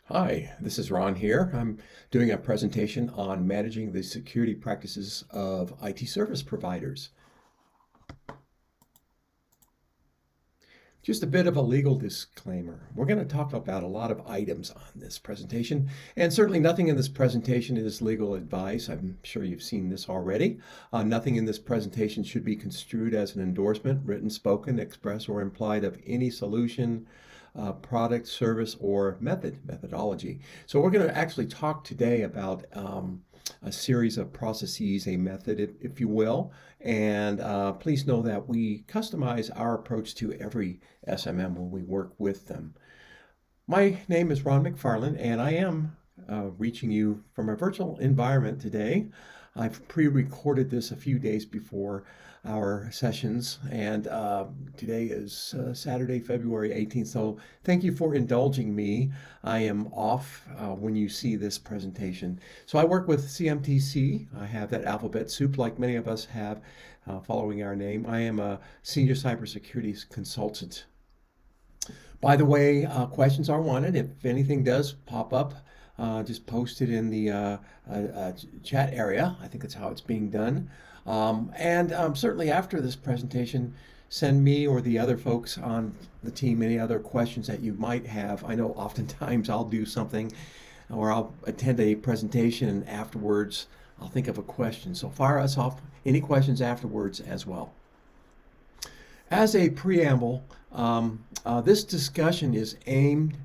Hi, this is Ron here. I'm doing a presentation on managing the security practices of IT service providers. Just a bit of a legal disclaimer. We're going to talk about a lot of items on this presentation, and certainly nothing in this presentation is legal advice. I'm sure you've seen this already. Nothing in this presentation should be construed as an endorsement, written, spoken, express, or implied of any solution, product, service, or methodology. So we're going to actually talk today about a series of processes, a method, if you will. And please know that we customize our approach to every SMM when we work with them. My name is Ron McFarland, and I am reaching you from a virtual environment today. I've pre-recorded this a few days before our sessions, and today is Saturday, February 18th. So thank you for indulging me. I am off when you see this presentation. So I work with CMTC. I have that alphabet soup like many of us have following our name. I am a senior cybersecurity consultant. By the way, questions are wanted. If anything does pop up, just post it in the chat area. I think that's how it's being done. And certainly after this presentation, send me or the other folks on the team any other questions that you might have. I know oftentimes I'll do something or I'll attend a presentation and afterwards I'll think of a question. So fire us off any questions afterwards as well. As a preamble, this discussion is aimed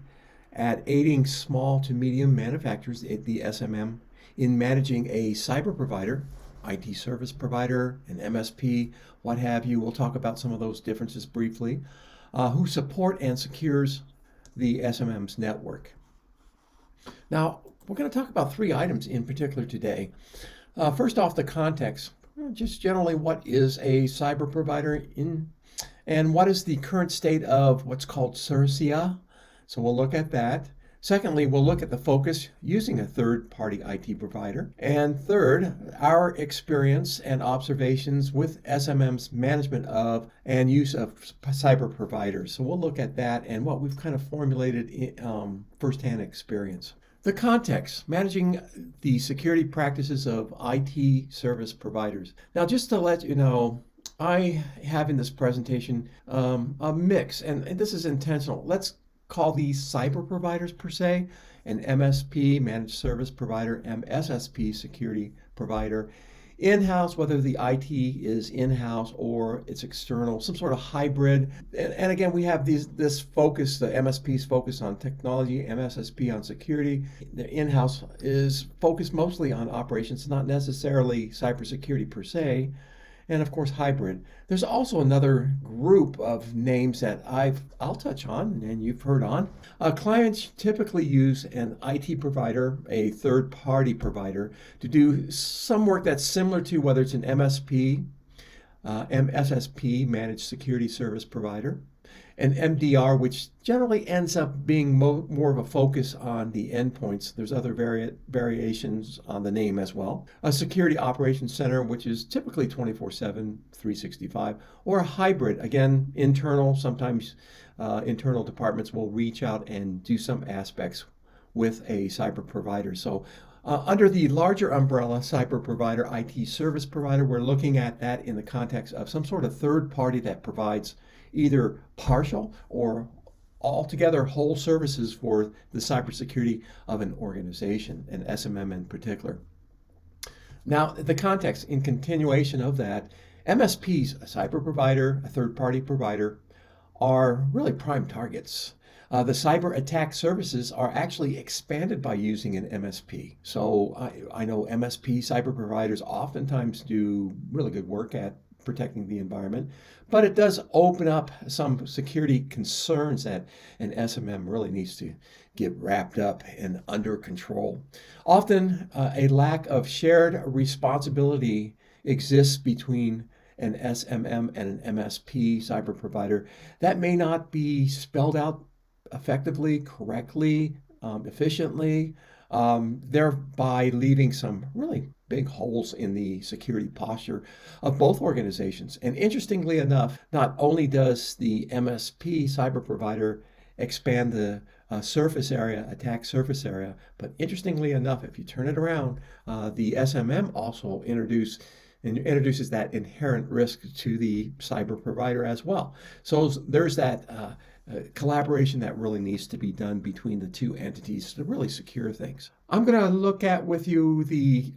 at aiding small to medium manufacturers, the SMM, in managing a cyber provider, IT service provider, an MSP, what have you. We'll talk about some of those differences briefly, who support and secures the SMM's network. Now, we're going to talk about three items in particular today. First off, the context. Just generally, what is a cyber provider and what is the current state of what's called CERCIA? So we'll look at that. Secondly, we'll look at the focus using a third-party IT provider. And third, our experience and observations with SMM's management of and use of cyber providers. So we'll look at that and what we've kind of formulated in firsthand experience. The context, managing the security practices of IT service providers. Now, just to let you know, I have in this presentation a mix, and this is intentional. Let's call these cyber providers per se, an MSP, managed service provider, MSSP, security provider, in-house, whether the IT is in-house or it's external, some sort of hybrid. And again, we have this focus, the MSP's focus on technology, MSSP on security. The in-house is focused mostly on operations, not necessarily cybersecurity per se. And of course, hybrid. There's also another group of names that I'll touch on and you've heard on. Clients typically use an IT provider, a third-party provider, to do some work that's similar to whether it's an MSP, MSSP, managed security service provider, an MDR, which generally ends up being more of a focus on the endpoints. There's other variations on the name as well. A security operations center, which is typically 24/7, 365, or a hybrid, again, internal. Sometimes internal departments will reach out and do some aspects with a cyber provider. So under the larger umbrella, cyber provider, IT service provider, we're looking at that in the context of some sort of third party that provides either partial or altogether whole services for the cybersecurity of an organization, an SMM in particular. Now, the context in continuation of that, MSPs, a cyber provider, a third-party provider, are really prime targets. The cyber attack services are actually expanded by using an MSP. So I know MSP cyber providers oftentimes do really good work at protecting the environment, but it does open up some security concerns that an SMM really needs to get wrapped up and under control. Often a lack of shared responsibility exists between an SMM and an MSP cyber provider. That may not be spelled out effectively, correctly, efficiently, thereby leaving some really big holes in the security posture of both organizations. And interestingly enough, not only does the MSP cyber provider expand the surface area, attack surface area. But interestingly enough, if you turn it around, the SMM also introduces that inherent risk to the cyber provider as well. So there's that collaboration that really needs to be done between the two entities to really secure things. I'm going to look at with you the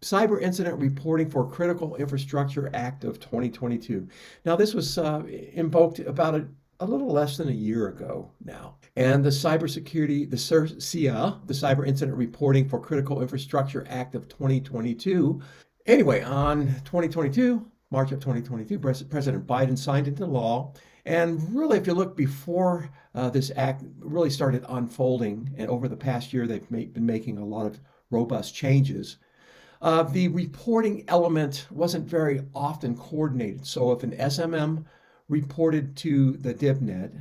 Cyber Incident Reporting for Critical Infrastructure Act of 2022. Now, this was invoked about a little less than a year ago now. And the Cybersecurity, the CIA, the Cyber Incident Reporting for Critical Infrastructure Act of 2022. Anyway, on March of 2022, President Biden signed into law. And really, if you look before this act really started unfolding, and over the past year, they've been making a lot of robust changes. The reporting element wasn't very often coordinated. So if an SMM reported to the DIBnet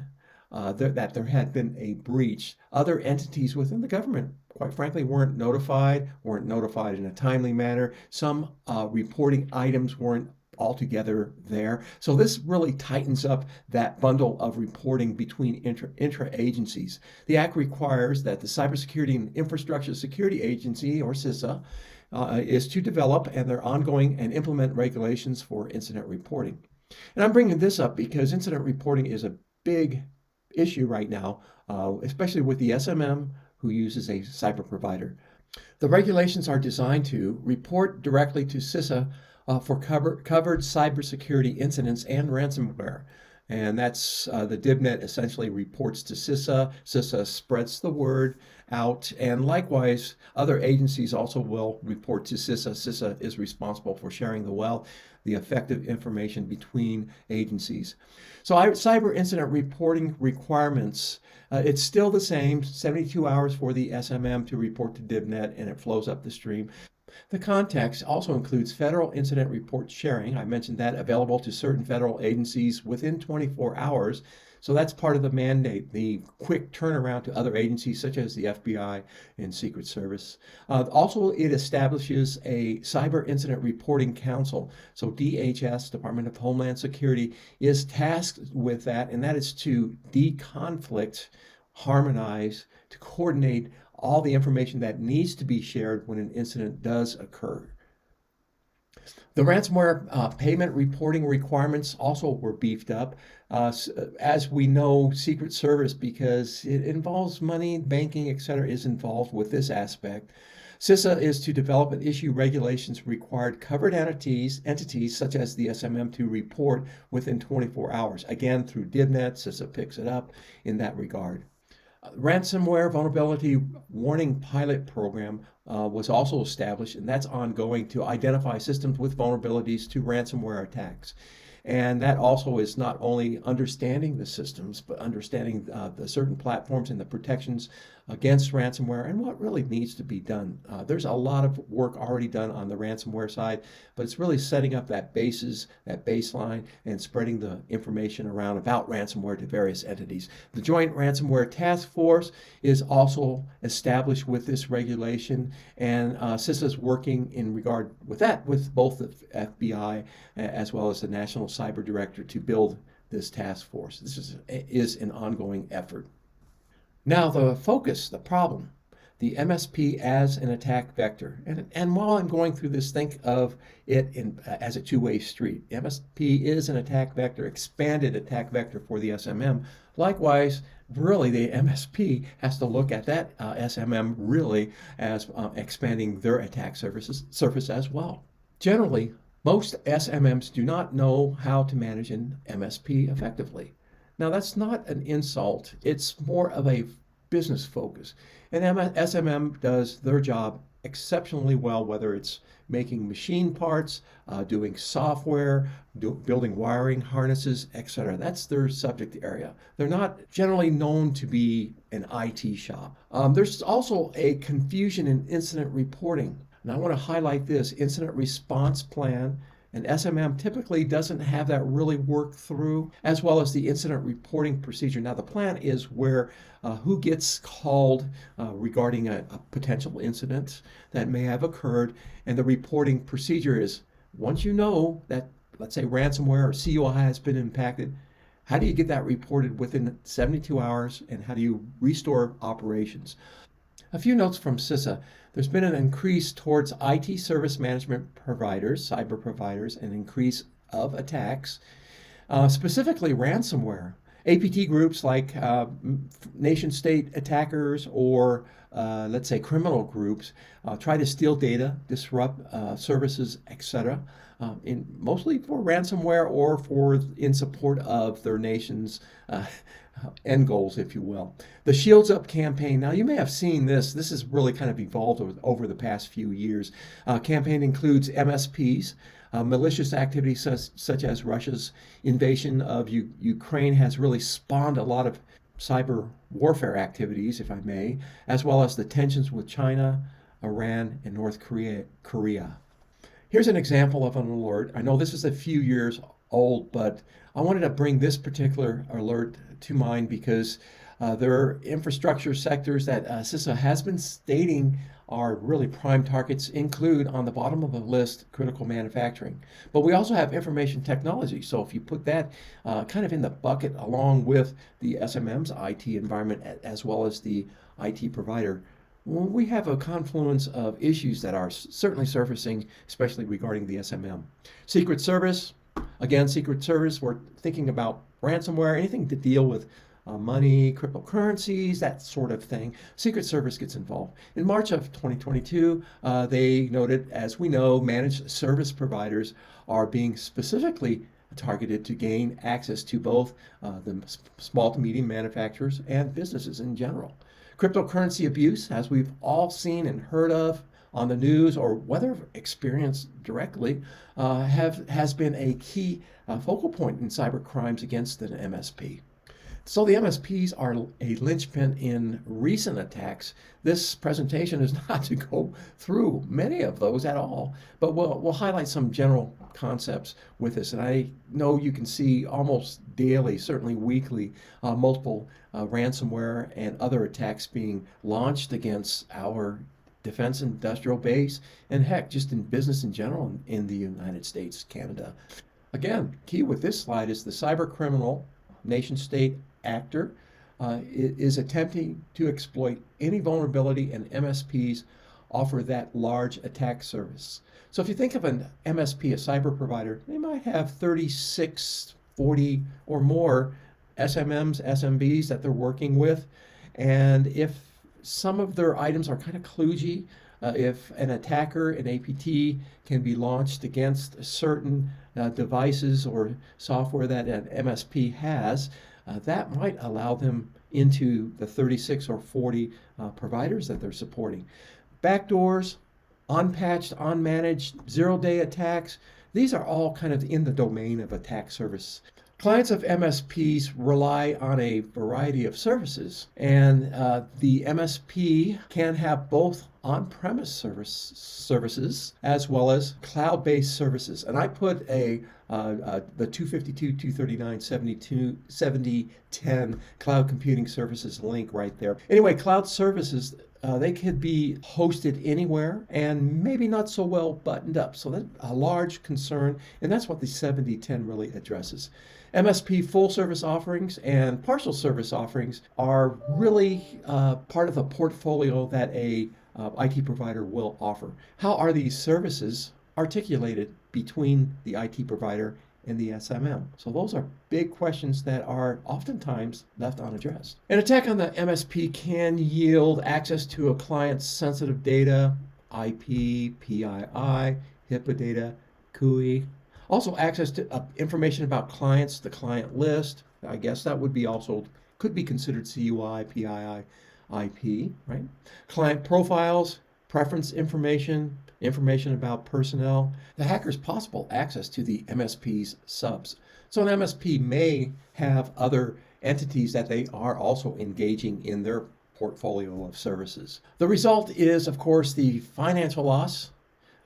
that there had been a breach, other entities within the government, quite frankly, weren't notified in a timely manner. Some reporting items weren't altogether there. So this really tightens up that bundle of reporting between intra-agencies. The Act requires that the Cybersecurity and Infrastructure Security Agency, or CISA, is to develop and their ongoing and implement regulations for incident reporting. And I'm bringing this up because incident reporting is a big issue right now, especially with the SMM who uses a cyber provider. The regulations are designed to report directly to CISA for covered cybersecurity incidents and ransomware. And that's the DIBnet essentially reports to CISA. CISA spreads the word out, and likewise, other agencies also will report to CISA. CISA is responsible for sharing the effective information between agencies. So cyber incident reporting requirements, it's still the same, 72 hours for the SMM to report to DIBnet, and it flows up the stream. The context also includes federal incident report sharing. I mentioned that, available to certain federal agencies within 24 hours. So that's part of the mandate, the quick turnaround to other agencies such as the FBI and Secret Service. Also, it establishes a Cyber Incident Reporting Council. So DHS, Department of Homeland Security, is tasked with that, and that is to de-conflict, harmonize, to coordinate all the information that needs to be shared when an incident does occur. The ransomware payment reporting requirements also were beefed up. As we know, Secret Service, because it involves money, banking, etc., is involved with this aspect. CISA is to develop and issue regulations required covered entities such as the SMM to report within 24 hours. Again, through DIBnet, CISA picks it up in that regard. Ransomware Vulnerability Warning Pilot Program was also established, and that's ongoing to identify systems with vulnerabilities to ransomware attacks. And that also is not only understanding the systems, but understanding the certain platforms and the protections against ransomware and what really needs to be done. There's a lot of work already done on the ransomware side, but it's really setting up that baseline, and spreading the information around about ransomware to various entities. The Joint Ransomware Task Force is also established with this regulation, and CISA is working in regard with that with both the FBI as well as the National Cyber Director to build this task force. This is an ongoing effort. Now the focus, the problem, the MSP as an attack vector. And while I'm going through this, think of it as a two-way street. MSP is an attack vector, expanded attack vector for the SMM. Likewise, really the MSP has to look at that SMM really as expanding their attack surface as well. Generally, most SMMs do not know how to manage an MSP effectively. Now, that's not an insult. It's more of a business focus. And SMM does their job exceptionally well, whether it's making machine parts, doing software, building wiring harnesses, etc. That's their subject area. They're not generally known to be an IT shop. There's also a confusion in incident reporting. And I want to highlight this incident response plan. And SMM typically doesn't have that really worked through, as well as the incident reporting procedure. Now, the plan is where who gets called regarding a potential incident that may have occurred, and the reporting procedure is once you know that, let's say, ransomware or CUI has been impacted, How do you get that reported within 72 hours, and how do you restore operations? A few notes from CISA. There's been an increase towards IT service management providers, cyber providers, an increase of attacks, specifically ransomware. APT groups like nation state attackers or let's say criminal groups try to steal data, disrupt services, etc. Mostly for ransomware or in support of their nation's end goals, if you will. The Shields Up campaign. Now, you may have seen this. This has really kind of evolved over the past few years. Campaign includes MSPs. Malicious activities such as Russia's invasion of Ukraine has really spawned a lot of cyber warfare activities, if I may, as well as the tensions with China, Iran, and North Korea. Here's an example of an alert. I know this is a few years old, but I wanted to bring this particular alert to mind because there are infrastructure sectors that CISA has been stating are really prime targets, include on the bottom of the list critical manufacturing. But we also have information technology. So if you put that kind of in the bucket along with the SMM's IT environment as well as the IT provider, well, we have a confluence of issues that are certainly surfacing, especially regarding the SMM. Secret Service, again, Secret Service, we're thinking about ransomware, anything to deal with money, cryptocurrencies, that sort of thing. Secret Service gets involved. In March of 2022, they noted, as we know, managed service providers are being specifically targeted to gain access to both the small to medium manufacturers and businesses in general. Cryptocurrency abuse, as we've all seen and heard of on the news or whether experienced directly, has been a key focal point in cyber crimes against an MSP. So the MSPs are a linchpin in recent attacks. This presentation is not to go through many of those at all, but we'll highlight some general concepts with this. And I know you can see almost daily, certainly weekly, multiple ransomware and other attacks being launched against our defense industrial base, and heck, just in business in general in the United States, Canada. Again, key with this slide is the cyber criminal nation state actor is attempting to exploit any vulnerability, and MSPs offer that large attack service. So if you think of an MSP, a cyber provider, they might have 36, 40 or more SMMs, SMBs that they're working with. And if some of their items are kind of kludgy, if an attacker, an APT, can be launched against certain devices or software that an MSP has, that might allow them into the 36 or 40 providers that they're supporting. Backdoors, unpatched, unmanaged, zero-day attacks, these are all kind of in the domain of attack service. Clients of MSPs rely on a variety of services, and the MSP can have both on-premise services as well as cloud-based services. And I put the 252, 239, 72, 7010 cloud computing services link right there. Anyway, cloud services, they could be hosted anywhere and maybe not so well buttoned up. So that's a large concern, and that's what the 7010 really addresses. MSP full service offerings and partial service offerings are really part of the portfolio that a IT provider will offer. How are these services articulated between the IT provider and the SMM? So those are big questions that are oftentimes left unaddressed. An attack on the MSP can yield access to a client's sensitive data, IP, PII, HIPAA data, CUI. Also access to information about clients, the client list. I guess that would be also, could be considered CUI, PII, IP, right? Client profiles, preference information, information about personnel. The hacker's possible access to the MSP's subs. So an MSP may have other entities that they are also engaging in their portfolio of services. The result is, of course, the financial loss,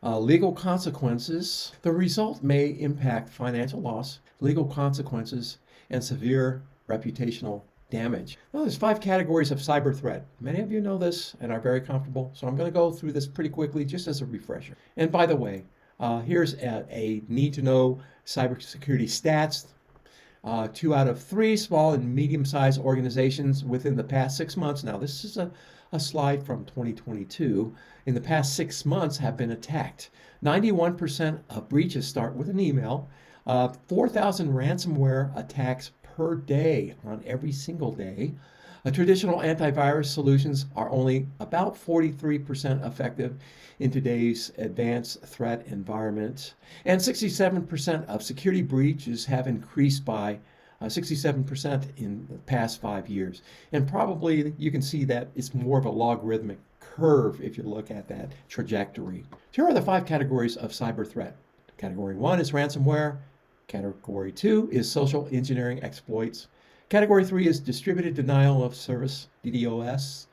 legal consequences. The result may impact financial loss, legal consequences, and severe reputational damage. Now, there's 5 categories of cyber threat. Many of you know this and are very comfortable, so I'm going to go through this pretty quickly just as a refresher. And by the way, here's a need-to-know cybersecurity stats. 2 out of 3 small and medium-sized organizations within the past 6 months. Now, this is a slide from 2022. In the past 6 months have been attacked. 91% of breaches start with an email. 4,000 ransomware attacks per day on every single day. Traditional antivirus solutions are only about 43% effective in today's advanced threat environment. And 67% of security breaches have increased by 67% in the past 5 years. And probably you can see that it's more of a logarithmic curve if you look at that trajectory. Here are the 5 categories of cyber threat. Category 1 is ransomware. Category 2 is social engineering exploits. Category 3 is distributed denial of service, DDoS.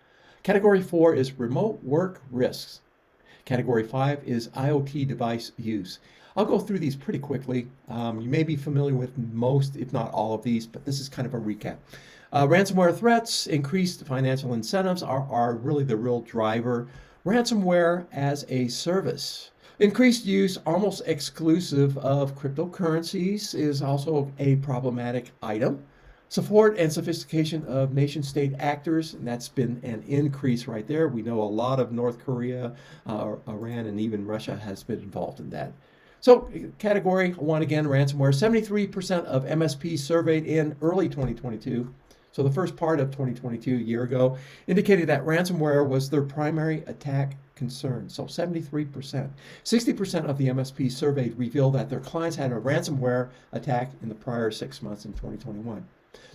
Category 4 is remote work risks. Category 5 is IoT device use. I'll go through these pretty quickly. You may be familiar with most, if not all of these, but this is kind of a recap. Ransomware threats, increased financial incentives are really the real driver. Ransomware as a service. Increased use, almost exclusive of cryptocurrencies, is also a problematic item. Support and sophistication of nation-state actors, and that's been an increase right there. We know a lot of North Korea, Iran, and even Russia has been involved in that. So category 1 again, ransomware. 73% of MSPs surveyed in early 2022, so the first part of 2022, a year ago, indicated that ransomware was their primary attack concern. So 73%. 60% of the MSPs surveyed revealed that their clients had a ransomware attack in the prior 6 months in 2021.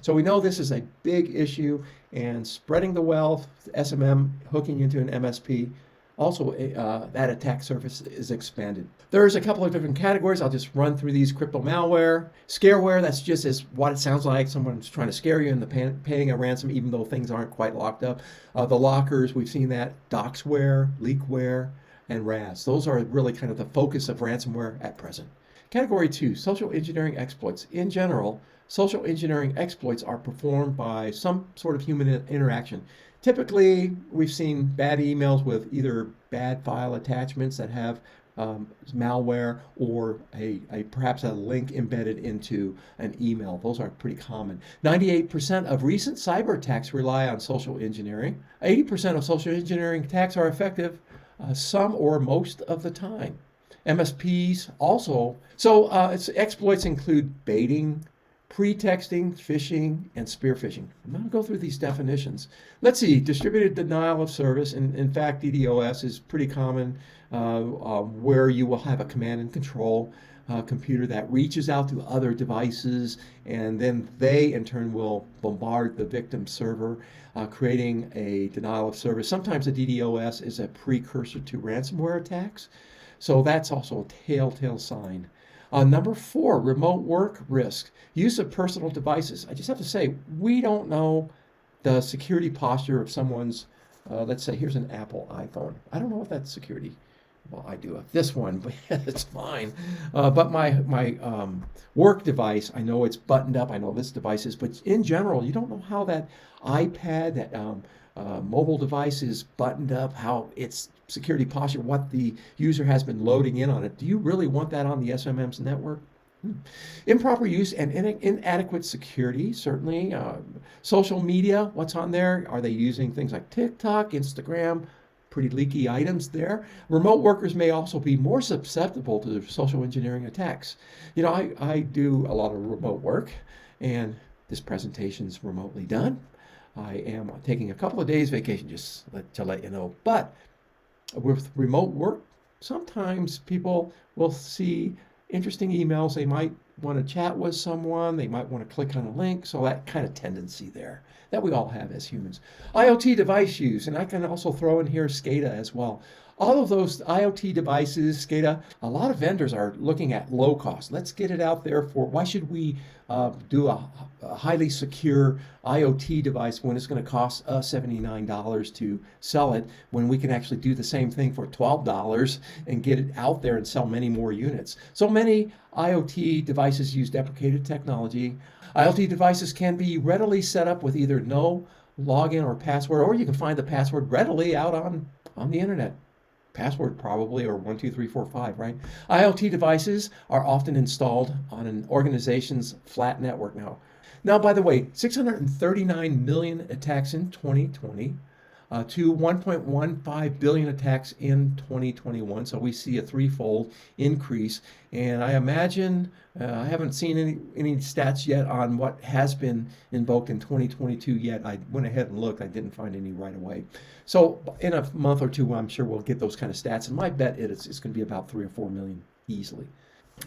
So we know this is a big issue, and spreading the wealth, SMM hooking into an MSP, also that attack surface is expanded. There's a couple of different categories. I'll just run through these. Crypto malware, scareware, that's just as what it sounds like. Someone's trying to scare you into paying a ransom even though things aren't quite locked up. The lockers, we've seen that. Doxware, leakware, and RAS. Those are really kind of the focus of ransomware at present. Category 2, social engineering exploits. In general, social engineering exploits are performed by some sort of human interaction. Typically, we've seen bad emails with either bad file attachments that have malware or perhaps a link embedded into an email. Those are pretty common. 98% of recent cyber attacks rely on social engineering. 80% of social engineering attacks are effective some or most of the time. MSPs also. So its exploits include baiting, pretexting, phishing, and spear phishing. I'm going to go through these definitions. Let's see, distributed denial of service. And in fact, DDoS is pretty common, where you will have a command and control computer that reaches out to other devices, and then they in turn will bombard the victim server, creating a denial of service. Sometimes a DDoS is a precursor to ransomware attacks. So that's also a telltale sign. Number 4, remote work risk. Use of personal devices. I just have to say, we don't know the security posture of someone's, let's say, here's an Apple iPhone. I don't know if that's security. Well, I do have this one, but it's fine. But my work device, I know it's buttoned up. I know this device is, but in general, you don't know how that iPad, that mobile device is buttoned up, how its security posture, what the user has been loading in on it. Do you really want that on the SMM's network? Improper use and inadequate security, certainly. Social media, what's on there? Are they using things like TikTok, Instagram? Pretty leaky items there. Remote workers may also be more susceptible to social engineering attacks. You know, I do a lot of remote work, and this presentation's remotely done. I am taking a couple of days vacation just to let you know. But with remote work, sometimes people will see interesting emails. They might want to chat with someone. They might want to click on a link. So that kind of tendency there that we all have as humans. IoT device use, and I can also throw in here SCADA as well. All of those IoT devices, SCADA, a lot of vendors are looking at low cost. Let's get it out there for, why should we do a highly secure IoT device when it's going to cost us $79 to sell it, when we can actually do the same thing for $12 and get it out there and sell many more units. So many IoT devices use deprecated technology. IoT devices can be readily set up with either no login or password, or you can find the password readily out on the internet. password probably, or 12345, right? IoT devices are often installed on an organization's flat network now. Now, by the way, 639 million attacks in 2020 to 1.15 billion attacks in 2021. So we see a threefold increase. And I imagine, I haven't seen any stats yet on what has been invoked in 2022 yet. I went ahead and looked. I didn't find any right away. So in a month or two, I'm sure we'll get those kind of stats. And my bet it's going to be about 3 or 4 million easily.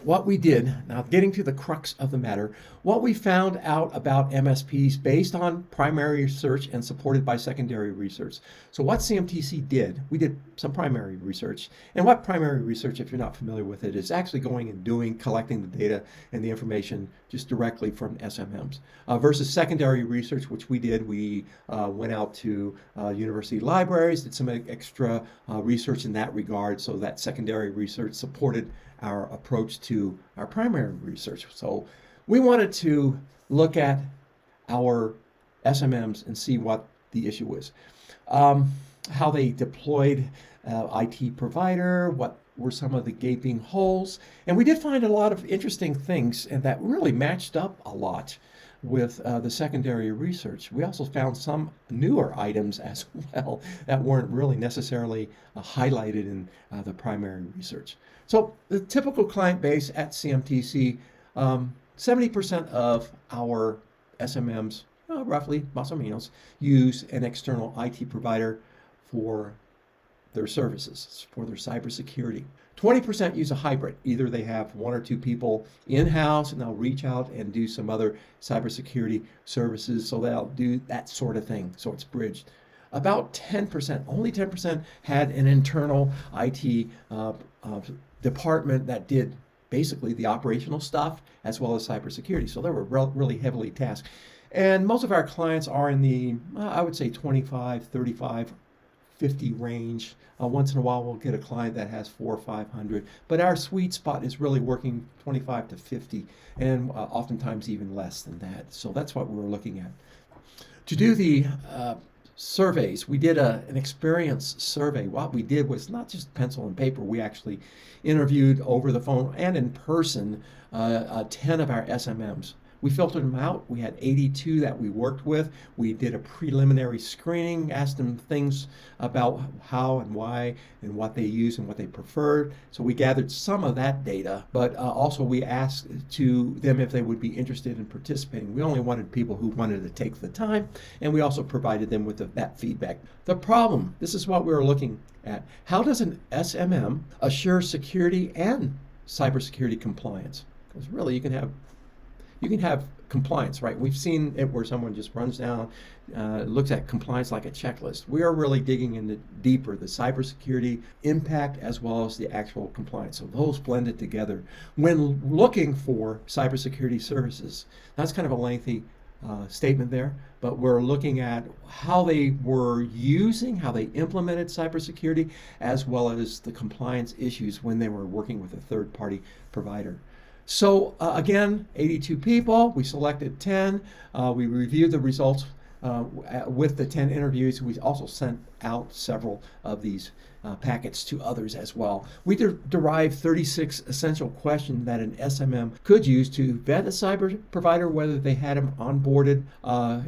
What we did, now getting to the crux of the matter, what we found out about MSPs based on primary research and supported by secondary research. So what CMTC did, we did some primary research. And what primary research, if you're not familiar with it, is actually going and collecting the data and the information just directly from SMMs. Versus secondary research, which we did, we went out to university libraries, did some extra research in that regard, so that secondary research supported our approach to our primary research. So we wanted to look at our SMMs and see what the issue is. How they deployed IT provider, what were some of the gaping holes. And we did find a lot of interesting things, and that really matched up a lot with the secondary research. We also found some newer items as well that weren't really necessarily highlighted in the primary research. So the typical client base at CMTC, 70% of our SMMs, roughly, más o menos, use an external IT provider for their services, for their cybersecurity. 20% use a hybrid. Either they have 1 or 2 people in-house and they'll reach out and do some other cybersecurity services, so they'll do that sort of thing, so it's bridged. About 10%, only 10%, had an internal IT department that did basically the operational stuff as well as cybersecurity. So they were really heavily tasked. And most of our clients are in the, I would say 25, 35, 50 range. Once in a while we'll get a client that has 400 or 500, but our sweet spot is really working 25 to 50, and oftentimes even less than that. So that's what we're looking at. To do the surveys, we did an experience survey. What we did was not just pencil and paper. We actually interviewed over the phone and in person 10 of our SMMs. We filtered them out. We had 82 that we worked with. We did a preliminary screening, asked them things about how and why and what they use and what they preferred. So we gathered some of that data, but also we asked to them if they would be interested in participating. We only wanted people who wanted to take the time, and we also provided them with that feedback. The problem, this is what we were looking at. How does an SMM assure security and cybersecurity compliance? Because really you can have compliance, right? We've seen it where someone just runs down, looks at compliance like a checklist. We are really digging into deeper, the cybersecurity impact as well as the actual compliance. So those blended together when looking for cybersecurity services. That's kind of a lengthy statement there, but we're looking at how they were using, how they implemented cybersecurity, as well as the compliance issues when they were working with a third-party provider. So again, 82 people, we selected 10, we reviewed the results with the 10 interviews. We also sent out several of these packets to others as well. We derived 36 essential questions that an SMM could use to vet a cyber provider, whether they had them onboarded.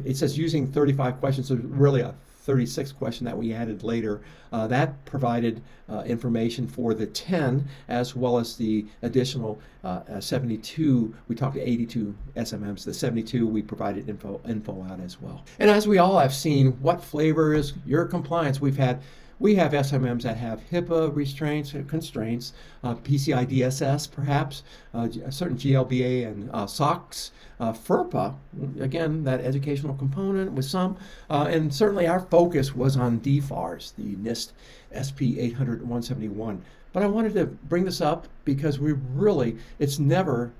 It says using 35 questions, so really a 36 question that we added later. That provided information for the 10 as well as the additional 72. We talked to 82 SMMs. The 72 we provided info out as well. And as we all have seen, what flavor is your compliance? We have SMMs that have HIPAA restraints and constraints, PCI DSS perhaps, certain GLBA and SOX, FERPA, again, that educational component with some, and certainly our focus was on DFARS, the NIST SP 800 171. But I wanted to bring this up because it's never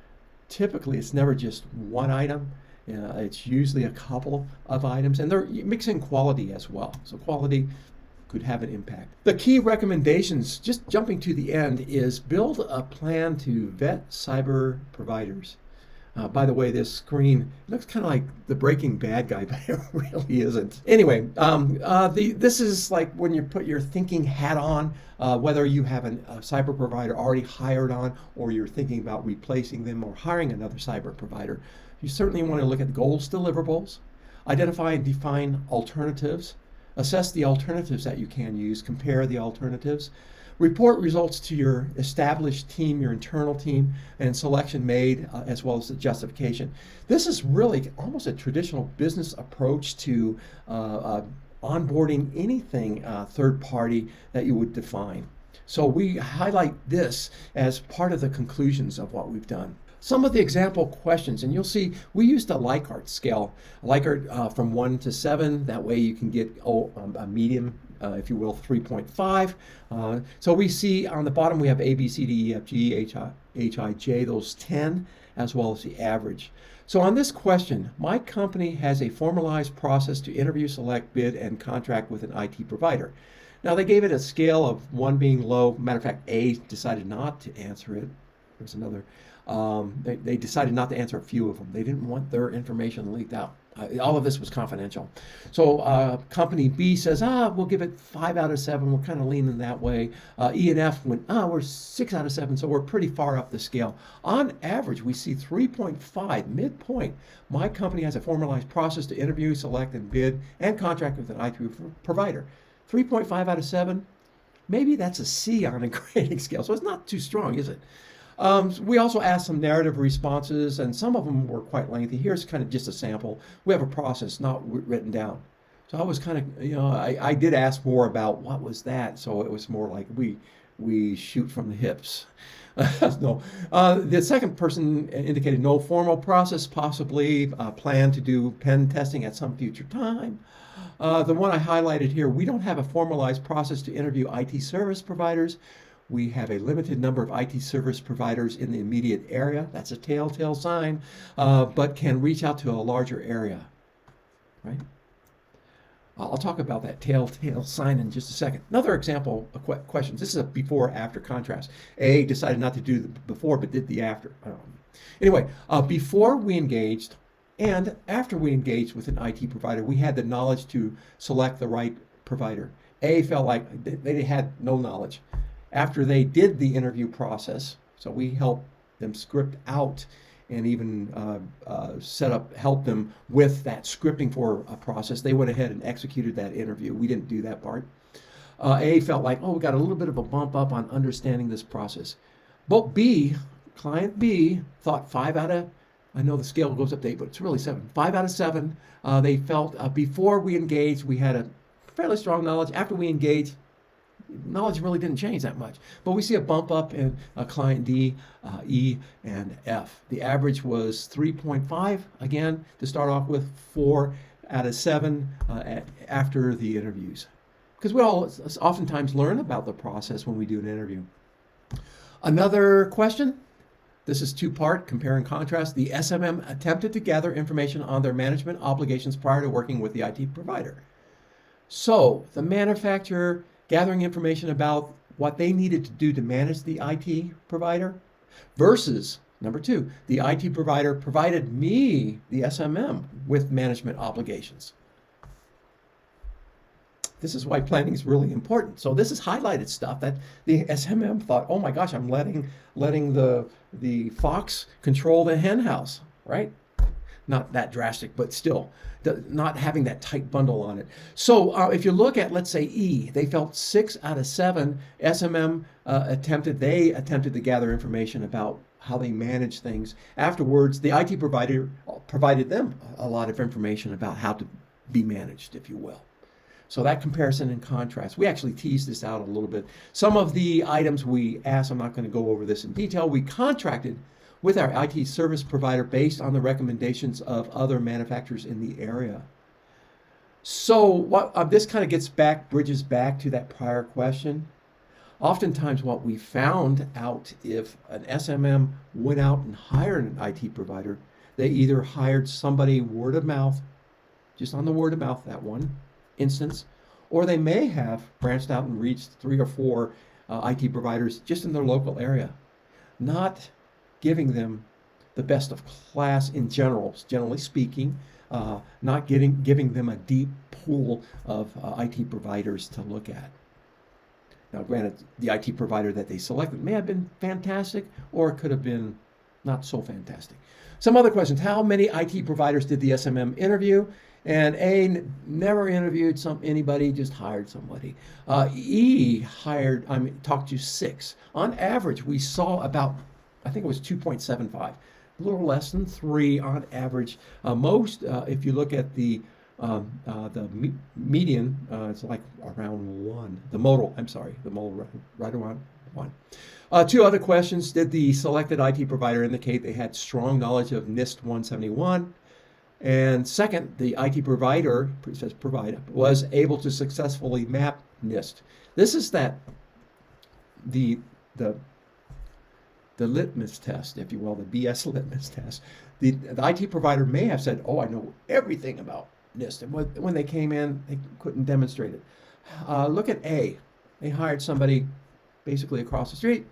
just one item. It's usually a couple of items, and they're mixing quality as well. So quality could have an impact. The key recommendations, just jumping to the end, is build a plan to vet cyber providers. By the way, this screen looks kind of like the Breaking Bad guy, but it really isn't. Anyway, this is like when you put your thinking hat on, whether you have a cyber provider already hired on, or you're thinking about replacing them or hiring another cyber provider. You certainly want to look at goals, deliverables, identify and define alternatives, assess the alternatives that you can use, compare the alternatives, report results to your established team, your internal team, and selection made, as well as the justification. This is really almost a traditional business approach to onboarding anything third party that you would define. So we highlight this as part of the conclusions of what we've done. Some of the example questions, and you'll see we used a Likert scale, Likert from 1 to 7. That way you can get a medium, if you will, 3.5. So we see on the bottom we have A, B, C, D, E, F, G, H, I, J, those 10, as well as the average. So on this question, my company has a formalized process to interview, select, bid, and contract with an IT provider. Now they gave it a scale of 1 being low. Matter of fact, A decided not to answer it. There's another. They decided not to answer a few of them. They didn't want their information leaked out. All of this was confidential. So company B says, we'll give it 5 out of 7. We're kind of leaning that way. E and F went, we're 6 out of 7. So we're pretty far up the scale. On average, we see 3.5, midpoint. My company has a formalized process to interview, select, and bid, and contract with an IT provider. 3.5 out of 7. Maybe that's a C on a grading scale. So it's not too strong, is it? We also asked some narrative responses, and some of them were quite lengthy. Here's kind of just a sample. We have a process not written down. So I was kind of, I did ask more about what was that. So it was more like we shoot from the hips. No. The second person indicated no formal process, possibly plan to do pen testing at some future time. The one I highlighted here, we don't have a formalized process to interview IT service providers. We have a limited number of IT service providers in the immediate area. That's a telltale sign, but can reach out to a larger area, right? I'll talk about that telltale sign in just a second. Another example of questions. This is a before-after contrast. A decided not to do the before, but did the after. Anyway, before we engaged and after we engaged with an IT provider, we had the knowledge to select the right provider. A felt like they had no knowledge. After they did the interview process, so we helped them script out and even help them with that scripting for a process. They went ahead and executed that interview. We didn't do that part. A felt like, we got a little bit of a bump up on understanding this process. But B, client B, thought 5 out of, I know the scale goes up to 8, but it's really 7. 5 out of 7. They felt before we engaged, we had a fairly strong knowledge. After we engaged, knowledge really didn't change that much, but we see a bump up in client D, E, and F. The average was 3.5, again, to start off with, 4 out of 7 after the interviews. Because we all oftentimes learn about the process when we do an interview. Another question, this is 2-part, compare and contrast. The SMM attempted to gather information on their management obligations prior to working with the IT provider. So the manufacturer gathering information about what they needed to do to manage the IT provider versus, number 2, the IT provider provided me, the SMM, with management obligations. This is why planning is really important. So this is highlighted stuff that the SMM thought, oh my gosh, I'm letting the fox control the hen house, right? Not that drastic, but still, not having that tight bundle on it. So if you look at, let's say, E, they felt 6 out of 7. SMM attempted to gather information about how they manage things. Afterwards, the IT provider provided them a lot of information about how to be managed, if you will. So that comparison and contrast, we actually teased this out a little bit. Some of the items we asked, I'm not going to go over this in detail, we contracted with our IT service provider based on the recommendations of other manufacturers in the area. So what this kind of bridges back to that prior question. Oftentimes what we found out, if an SMM went out and hired an IT provider, they either hired somebody word of mouth, just on the word of mouth, that one instance, or they may have branched out and reached 3 or 4 IT providers just in their local area, not giving them the best of class in general, generally speaking, not giving them a deep pool of IT providers to look at. Now, granted, the IT provider that they selected may have been fantastic, or it could have been not so fantastic. Some other questions. How many IT providers did the SMM interview? And A, never interviewed anybody, just hired somebody. E, talked to 6. On average, we saw about, I think it was 2.75, a little less than 3 on average. Most, if you look at the median, it's like around 1. The modal right around 1. 2 other questions. Did the selected IT provider indicate they had strong knowledge of NIST 171? And second, the IT provider, it says provider, was able to successfully map NIST. This is the litmus test, if you will, the BS litmus test. The IT provider may have said, oh, I know everything about NIST. And when they came in, they couldn't demonstrate it. Look at A. They hired somebody basically across the street.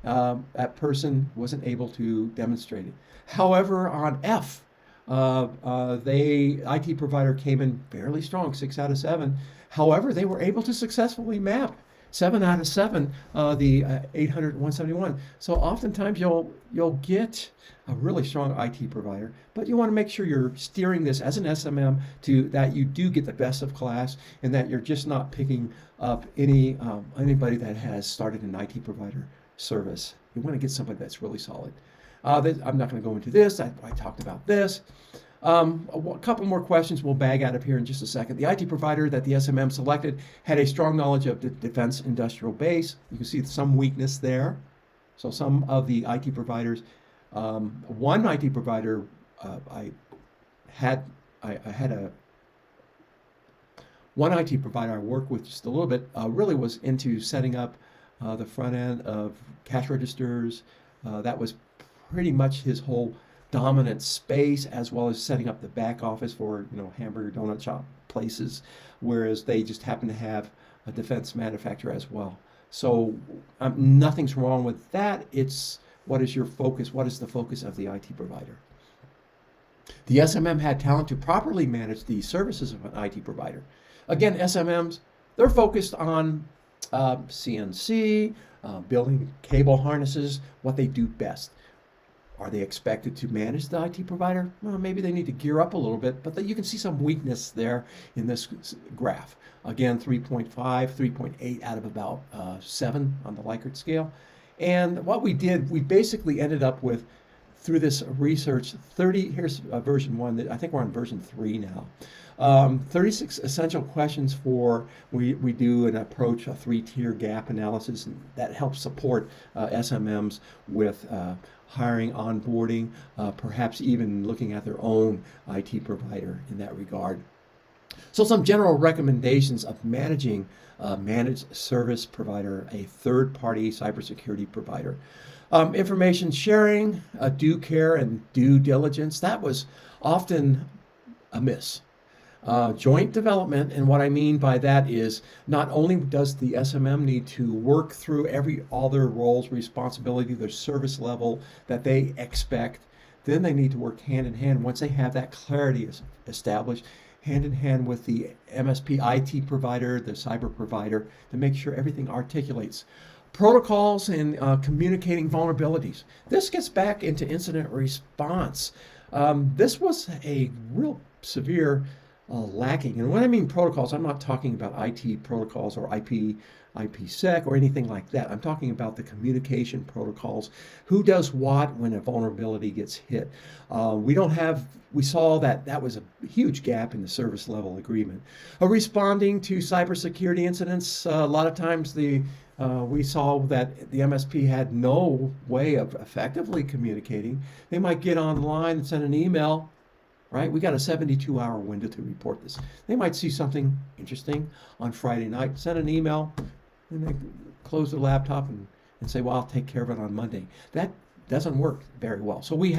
That person wasn't able to demonstrate it. However, on F, IT provider came in fairly strong, 6 out of 7. However, they were able to successfully map 7 out of 7 the 800 171. So oftentimes you'll get a really strong IT provider, but you want to make sure you're steering this as an SMM to that you do get the best of class, and that you're just not picking up anybody that has started an IT provider service. You want to get somebody that's really solid. I'm not going to go into this. I talked about this. A couple more questions we'll bag out of here in just a second. The IT provider that the SMM selected had a strong knowledge of the defense industrial base. You can see some weakness there. So some of the IT providers, one IT provider one IT provider I worked with just a little bit really was into setting up the front end of cash registers. That was pretty much his whole dominant space, as well as setting up the back office for hamburger donut shop places, whereas they just happen to have a defense manufacturer as well. So nothing's wrong with that. It's what is your focus? What is the focus of the IT provider? The SMM had talent to properly manage the services of an IT provider. Again, SMMs, they're focused on CNC, building cable harnesses, what they do best. Are they expected to manage the IT provider? Well, maybe they need to gear up a little bit, but you can see some weakness there in this graph. Again, 3.5, 3.8 out of about 7 on the Likert scale. And what we did, we basically ended up with, through this research, here's version 1, I think we're on version 3 now. 36 essential questions we do an approach, a 3-tier gap analysis, and that helps support SMMs with hiring, onboarding, perhaps even looking at their own IT provider in that regard. So some general recommendations of managing a managed service provider, a third-party cybersecurity provider. Information sharing, due care and due diligence, that was often amiss. Joint development, and what I mean by that is not only does the SMM need to work through all their roles, responsibility, their service level that they expect, then they need to work hand in hand once they have that clarity established, hand in hand with the MSP IT provider, the cyber provider, to make sure everything articulates. Protocols and communicating vulnerabilities. This gets back into incident response. This was a real severe lacking. And when I mean protocols, I'm not talking about IT protocols or IPsec or anything like that. I'm talking about the communication protocols. Who does what when a vulnerability gets hit? We saw that was a huge gap in the service level agreement. Responding to cybersecurity incidents, a lot of times we saw that the MSP had no way of effectively communicating. They might get online and send an email. Right? We got a 72-hour window to report this. They might see something interesting on Friday night, send an email, and they close the laptop and say, well, I'll take care of it on Monday. That doesn't work very well. So we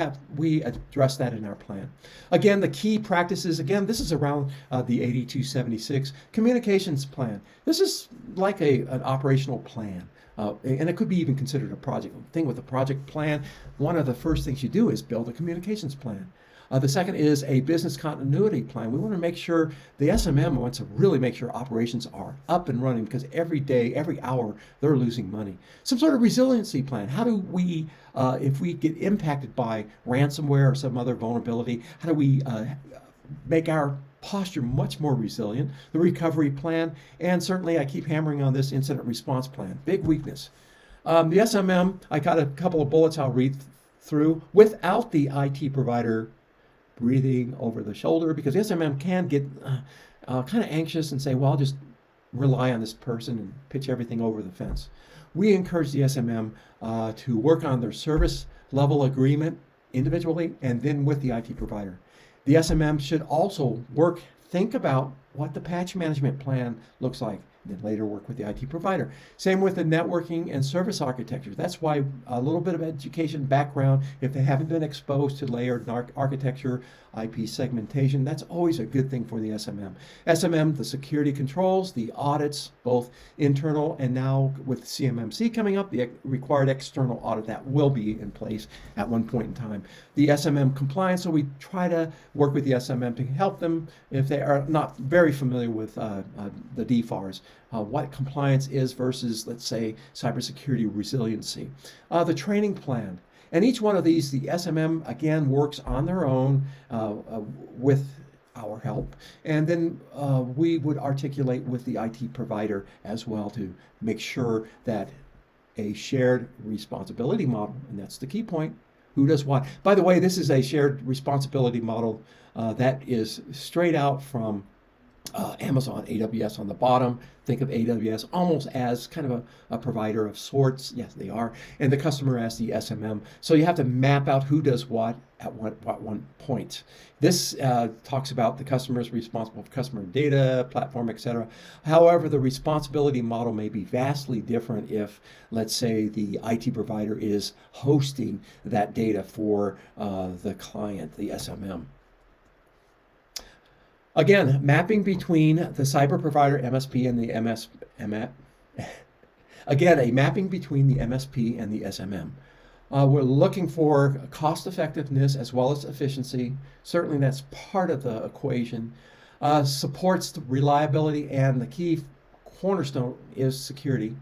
address that in our plan. Again, the key practices, this is around the 8276 communications plan. This is like an operational plan. And it could be even considered a project. The thing with a project plan, one of the first things you do is build a communications plan. The second is a business continuity plan. We want to make sure the SMM wants to really make sure operations are up and running, because every day, every hour, they're losing money. Some sort of resiliency plan. How do we, if we get impacted by ransomware or some other vulnerability, how do we make our posture much more resilient? The recovery plan, and certainly I keep hammering on this incident response plan. Big weakness. The SMM, I got a couple of bullets I'll read through without the IT provider breathing over the shoulder, because the SMM can get kind of anxious and say, well, I'll just rely on this person and pitch everything over the fence. We encourage the SMM to work on their service level agreement individually and then with the IT provider. The SMM should also think about what the patch management plan looks like, then later work with the IT provider. Same with the networking and service architecture. That's why a little bit of education background, if they haven't been exposed to layered architecture, IP segmentation, that's always a good thing for the SMM. SMM, the security controls, the audits, both internal and now with CMMC coming up, the required external audit that will be in place at one point in time. The SMM compliance, so we try to work with the SMM to help them if they are not very familiar with the DFARS, what compliance is versus, let's say, cybersecurity resiliency. The training plan. And each one of these, the SMM, again, works on their own with our help. And then we would articulate with the IT provider as well to make sure that a shared responsibility model, and that's the key point, who does what. By the way, this is a shared responsibility model that is straight out from Amazon, AWS on the bottom. Think of AWS almost as kind of a provider of sorts. Yes, they are. And the customer as the SMM. So you have to map out who does what at one point. This talks about the customers responsible for customer data, platform, etc. However, the responsibility model may be vastly different if, let's say, the IT provider is hosting that data for the client, the SMM. Again, mapping between the cyber provider MSP and the again, a mapping between the MSP and the SMM. We're looking for cost effectiveness as well as efficiency. Certainly that's part of the equation. Supports the reliability, and the key cornerstone is security.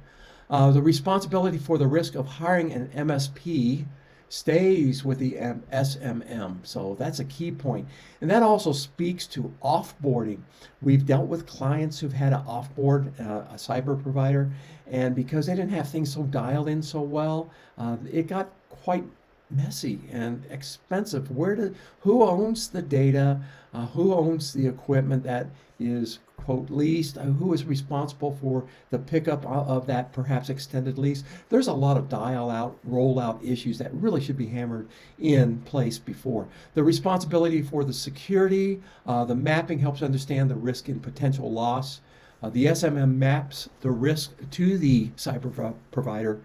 The responsibility for the risk of hiring an MSP stays with the SMM. So that's a key point. And that also speaks to offboarding. We've dealt with clients who've had to offboard a cyber provider, and because they didn't have things so dialed in so well, it got quite messy and expensive. Who owns the data? Who owns the equipment that is, quote, leased? Who is responsible for the pickup of that perhaps extended lease? There's a lot of dial-out, rollout issues that really should be hammered in place before. The responsibility for the security, the mapping helps understand the risk and potential loss. The SMM maps the risk to the cyber provider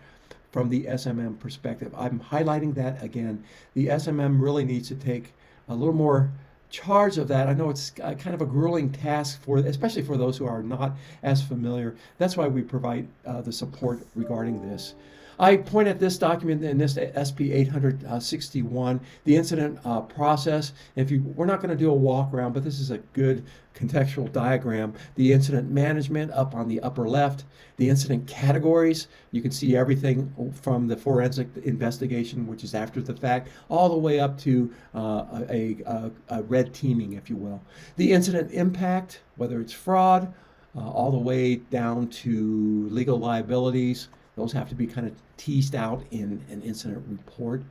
from the SMM perspective. I'm highlighting that again. The SMM really needs to take a little more charge of that. I know it's kind of a grueling task especially for those who are not as familiar. That's why we provide the support regarding this. I point at this document in this SP 861, the incident process. We're not going to do a walk around, but this is a good contextual diagram. The incident management up on the upper left, the incident categories. You can see everything from the forensic investigation, which is after the fact, all the way up to a red teaming, if you will. The incident impact, whether it's fraud, all the way down to legal liabilities. Those have to be kind of teased out in an incident report.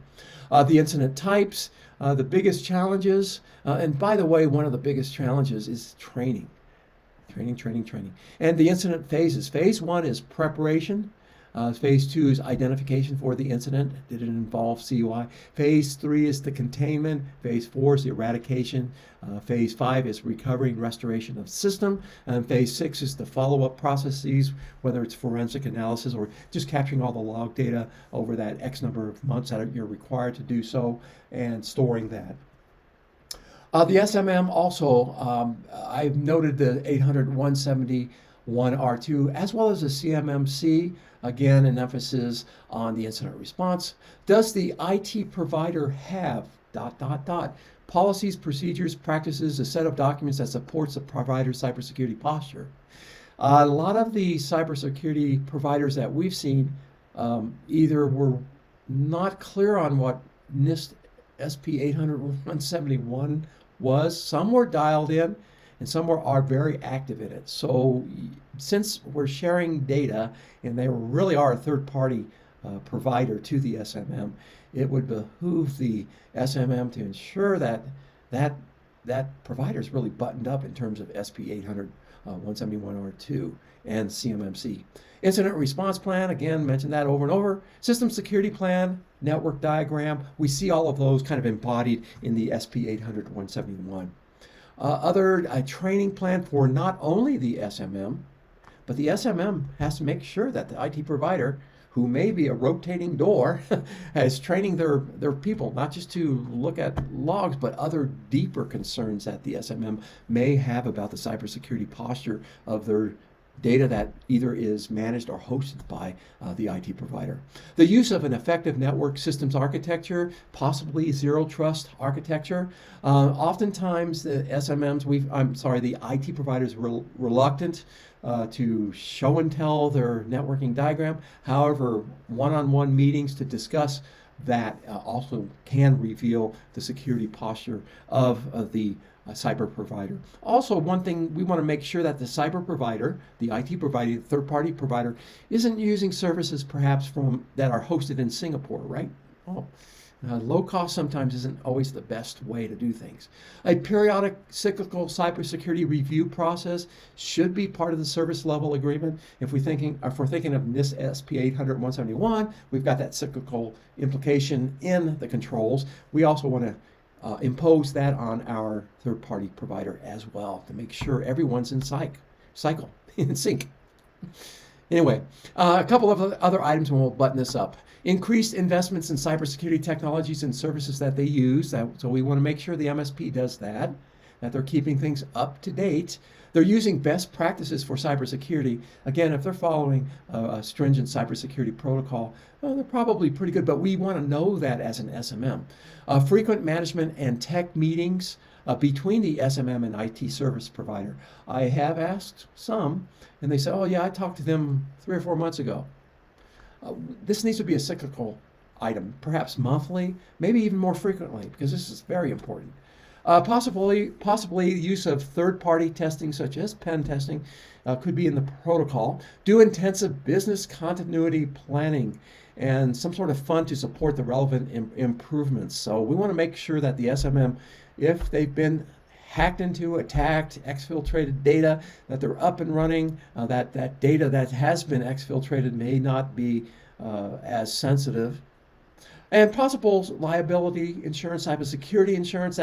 The incident types, the biggest challenges, and by the way, one of the biggest challenges is training. Training. And the incident phases. Phase 1 is preparation. Phase 2 is identification for the incident. Did it involve CUI? Phase 3 is the containment. Phase 4 is the eradication. Phase 5 is recovery and restoration of system. And Phase 6 is the follow-up processes, whether it's forensic analysis or just capturing all the log data over that X number of months that you're required to do so and storing that. The SMM also, I've noted the 800, 170, 1R2, as well as the CMMC. Again, an emphasis on the incident response. Does the IT provider have ... policies, procedures, practices, a set of documents that supports the provider's cybersecurity posture? A lot of the cybersecurity providers that we've seen either were not clear on what NIST SP 800-171 was. Some were dialed in, and some are very active in it. So since we're sharing data, and they really are a third-party provider to the SMM, it would behoove the SMM to ensure that provider is really buttoned up in terms of SP 800-171R2 and CMMC. Incident response plan, again, mentioned that over and over. System security plan, network diagram. We see all of those kind of embodied in the SP 800-171. Other training plan for not only the SMM, but the SMM has to make sure that the IT provider, who may be a rotating door, is training their people, not just to look at logs, but other deeper concerns that the SMM may have about the cybersecurity posture of their data that either is managed or hosted by the IT provider. The use of an effective network systems architecture, possibly zero trust architecture. Oftentimes the SMMs, the IT providers reluctant to show and tell their networking diagram. However, one-on-one meetings to discuss that also can reveal the security posture of the cyber provider. Also, one thing we want to make sure that the cyber provider, the IT provider, the third-party provider, isn't using services perhaps that are hosted in Singapore, right? Low cost sometimes isn't always the best way to do things. A periodic cyclical cybersecurity review process should be part of the service level agreement. If we're thinking of NIST SP 800-171, we've got that cyclical implication in the controls. We also want to impose that on our third-party provider as well to make sure everyone's in cycle, in sync. Anyway, a couple of other items and we'll button this up. Increased investments in cybersecurity technologies and services that they use. So we want to make sure the MSP does that they're keeping things up to date. They're using best practices for cybersecurity. Again, if they're following a stringent cybersecurity protocol, they're probably pretty good, but we want to know that as an SMM. Frequent management and tech meetings between the SMM and IT service provider. I have asked some, and they say, oh yeah, I talked to them 3 or 4 months ago. This needs to be a cyclical item, perhaps monthly, maybe even more frequently, because this is very important. Possibly use of third-party testing, such as pen testing, could be in the protocol. Do intensive business continuity planning and some sort of fund to support the relevant improvements. So we want to make sure that the SMM, if they've been hacked into, attacked, exfiltrated data, that they're up and running, that data that has been exfiltrated may not be as sensitive. And possible liability insurance, cybersecurity insurance,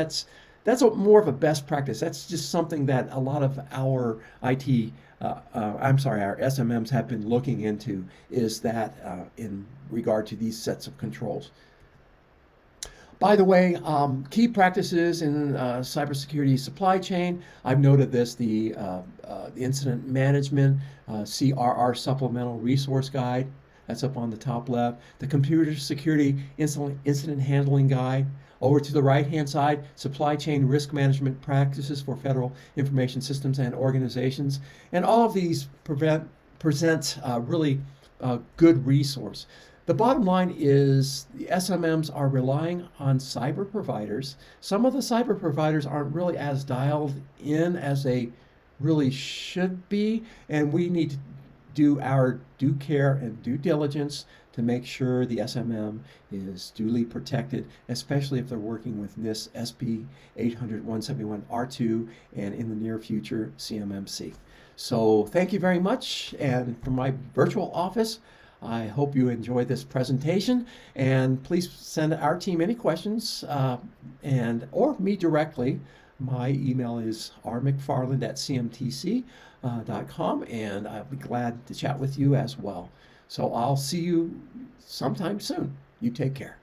that's more of a best practice. That's just something that a lot of our our SMMs have been looking into, is that in regard to these sets of controls. By the way, key practices in cybersecurity supply chain, I've noted this, the incident management, CRR supplemental resource guide, that's up on the top left. The computer security incident handling guide. Over to the right-hand side, supply chain risk management practices for federal information systems and organizations. And all of these present really good resource. The bottom line is the SMMs are relying on cyber providers. Some of the cyber providers aren't really as dialed in as they really should be, and we need to do our due care and due diligence to make sure the SMM is duly protected, especially if they're working with NIST SP 800-171R2 and in the near future CMMC. So thank you very much, and from my virtual office, I hope you enjoyed this presentation, and please send our team any questions or me directly. My email is rmcfarland@cmtc.com, and I'll be glad to chat with you as well. So I'll see you sometime soon. You take care.